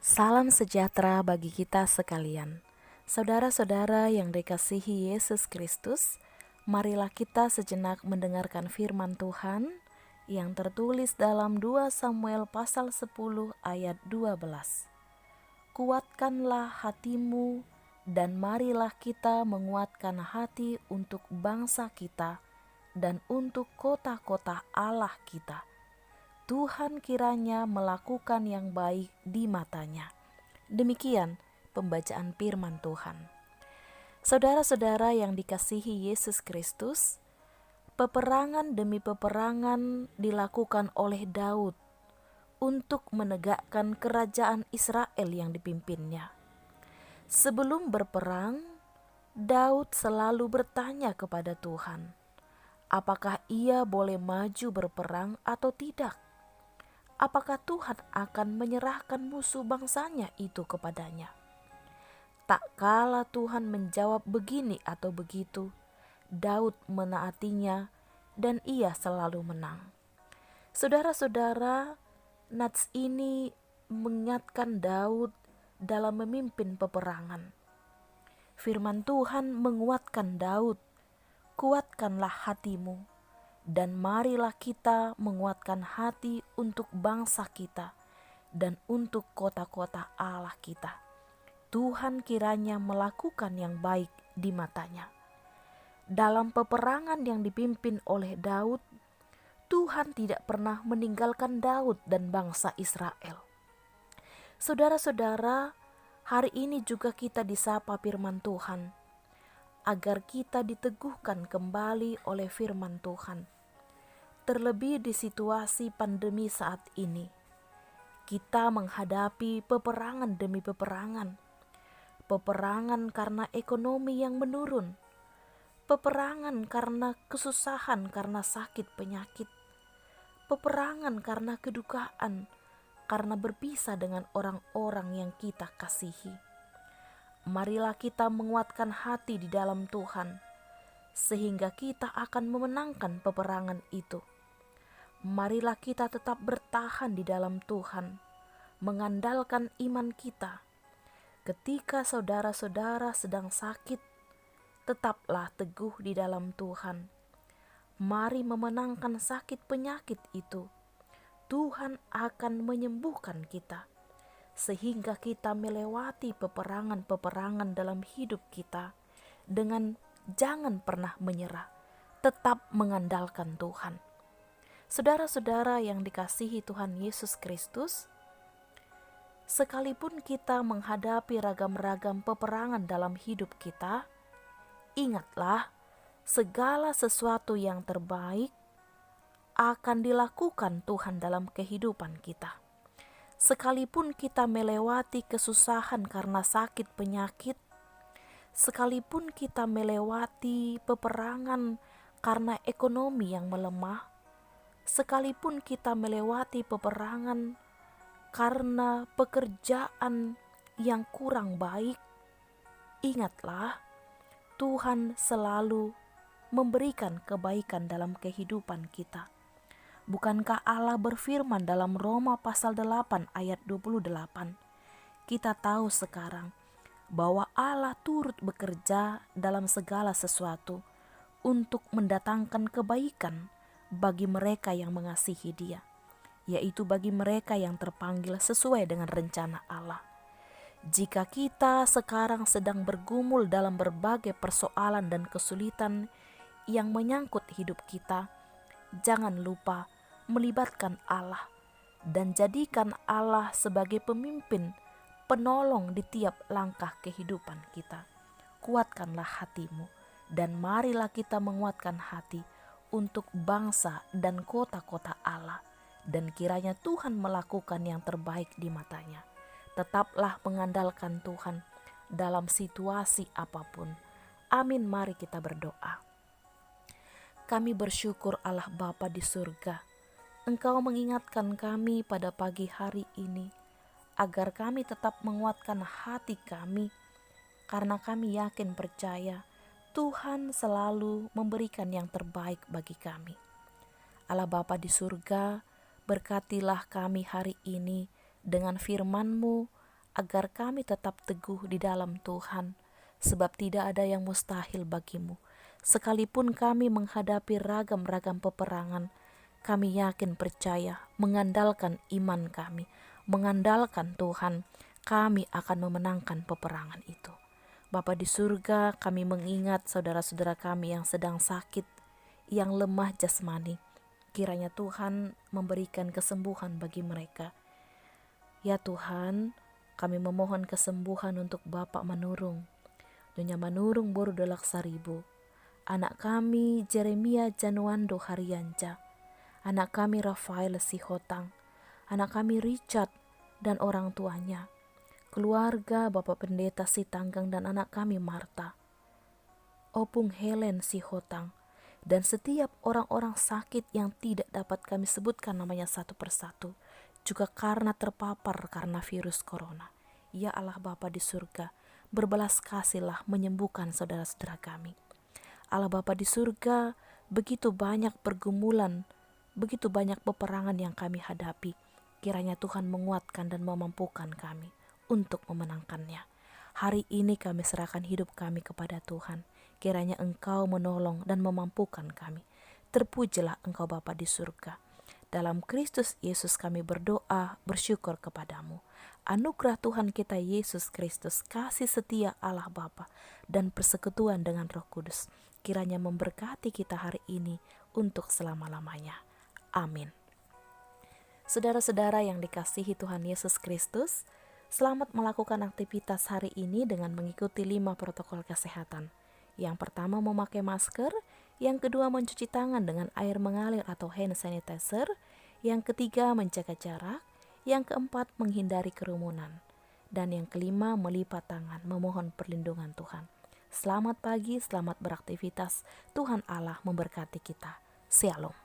Salam sejahtera bagi kita sekalian. Saudara-saudara yang dikasihi Yesus Kristus, marilah kita sejenak mendengarkan firman Tuhan yang tertulis dalam 2 Samuel pasal 10 ayat 12. Kuatkanlah hatimu dan marilah kita menguatkan hati untuk bangsa kita dan untuk kota-kota Allah kita. Tuhan kiranya melakukan yang baik di matanya. Demikian pembacaan firman Tuhan. Saudara-saudara yang dikasihi Yesus Kristus, peperangan demi peperangan dilakukan oleh Daud untuk menegakkan kerajaan Israel yang dipimpinnya. Sebelum berperang, Daud selalu bertanya kepada Tuhan, apakah ia boleh maju berperang atau tidak? Apakah Tuhan akan menyerahkan musuh bangsanya itu kepadanya? Tak kala Tuhan menjawab begini atau begitu, Daud menaatinya dan ia selalu menang. Saudara-saudara, nats ini mengingatkan Daud dalam memimpin peperangan. Firman Tuhan menguatkan Daud, kuatkanlah hatimu, dan marilah kita menguatkan hati untuk bangsa kita dan untuk kota-kota Allah kita. Tuhan kiranya melakukan yang baik di matanya. Dalam peperangan yang dipimpin oleh Daud, Tuhan tidak pernah meninggalkan Daud dan bangsa Israel. Saudara-saudara, hari ini juga kita disapa firman Tuhan, agar kita diteguhkan kembali oleh firman Tuhan. Terlebih di situasi pandemi saat ini, kita menghadapi peperangan demi peperangan. Peperangan karena ekonomi yang menurun, peperangan karena kesusahan karena sakit penyakit, peperangan karena kedukaan, karena berpisah dengan orang-orang yang kita kasihi. Marilah kita menguatkan hati di dalam Tuhan, sehingga kita akan memenangkan peperangan itu. Marilah kita tetap bertahan di dalam Tuhan, mengandalkan iman kita. Ketika saudara-saudara sedang sakit, tetaplah teguh di dalam Tuhan. Mari memenangkan sakit penyakit itu. Tuhan akan menyembuhkan kita, sehingga kita melewati peperangan-peperangan dalam hidup kita dengan jangan pernah menyerah, tetap mengandalkan Tuhan. Saudara-saudara yang dikasihi Tuhan Yesus Kristus, sekalipun kita menghadapi ragam-ragam peperangan dalam hidup kita, ingatlah segala sesuatu yang terbaik akan dilakukan Tuhan dalam kehidupan kita. Sekalipun kita melewati kesusahan karena sakit penyakit, sekalipun kita melewati peperangan karena ekonomi yang melemah, sekalipun kita melewati peperangan karena pekerjaan yang kurang baik, ingatlah Tuhan selalu memberikan kebaikan dalam kehidupan kita. Bukankah Allah berfirman dalam Roma pasal 8 ayat 28? Kita tahu sekarang bahwa Allah turut bekerja dalam segala sesuatu untuk mendatangkan kebaikan bagi mereka yang mengasihi Dia, yaitu bagi mereka yang terpanggil sesuai dengan rencana Allah. Jika kita sekarang sedang bergumul dalam berbagai persoalan dan kesulitan yang menyangkut hidup kita, jangan lupa melibatkan Allah dan jadikan Allah sebagai pemimpin, penolong di tiap langkah kehidupan kita. Kuatkanlah hatimu dan marilah kita menguatkan hati untuk bangsa dan kota-kota Allah, dan kiranya Tuhan melakukan yang terbaik di matanya. Tetaplah mengandalkan Tuhan dalam situasi apapun. Amin. Mari kita berdoa. Kami bersyukur Allah Bapa di surga, Engkau mengingatkan kami pada pagi hari ini, agar kami tetap menguatkan hati kami, karena kami yakin percaya Tuhan selalu memberikan yang terbaik bagi kami. Allah Bapa di surga, berkatilah kami hari ini dengan firman-Mu, agar kami tetap teguh di dalam Tuhan, sebab tidak ada yang mustahil bagimu. Sekalipun kami menghadapi ragam-ragam peperangan, kami yakin percaya, mengandalkan iman kami, mengandalkan Tuhan, kami akan memenangkan peperangan itu. Bapa di surga, kami mengingat saudara-saudara kami yang sedang sakit, yang lemah jasmani. Kiranya Tuhan memberikan kesembuhan bagi mereka. Ya Tuhan, kami memohon kesembuhan untuk Bapak Manurung, Nyonya Manurung Boru Dolaksaribu, anak kami Jeremia Januando Haryanca, anak kami Rafael Sihotang, anak kami Richard dan orang tuanya, keluarga Bapak Pendeta Sitanggang dan anak kami Marta, Opung Helen Sihotang, dan setiap orang-orang sakit yang tidak dapat kami sebutkan namanya satu persatu, juga karena terpapar karena virus corona. Ya Allah Bapa di surga, berbelas kasihlah menyembuhkan saudara-saudara kami. Allah Bapa di surga, begitu banyak pergumulan, begitu banyak peperangan yang kami hadapi. Kiranya Tuhan menguatkan dan memampukan kami untuk memenangkannya. Hari ini kami serahkan hidup kami kepada Tuhan. Kiranya Engkau menolong dan memampukan kami. Terpujilah Engkau Bapa di surga. Dalam Kristus Yesus kami berdoa, bersyukur kepadamu. Anugerah Tuhan kita Yesus Kristus, kasih setia Allah Bapa, dan persekutuan dengan Roh Kudus, kiranya memberkati kita hari ini untuk selama-lamanya. Amin. Saudara-saudara yang dikasihi Tuhan Yesus Kristus, selamat melakukan aktivitas hari ini dengan mengikuti 5 protokol kesehatan. Yang pertama memakai masker, yang kedua mencuci tangan dengan air mengalir atau hand sanitizer, yang ketiga menjaga jarak, yang keempat menghindari kerumunan, dan yang kelima melipat tangan memohon perlindungan Tuhan. Selamat pagi, selamat beraktivitas. Tuhan Allah memberkati kita. Shalom.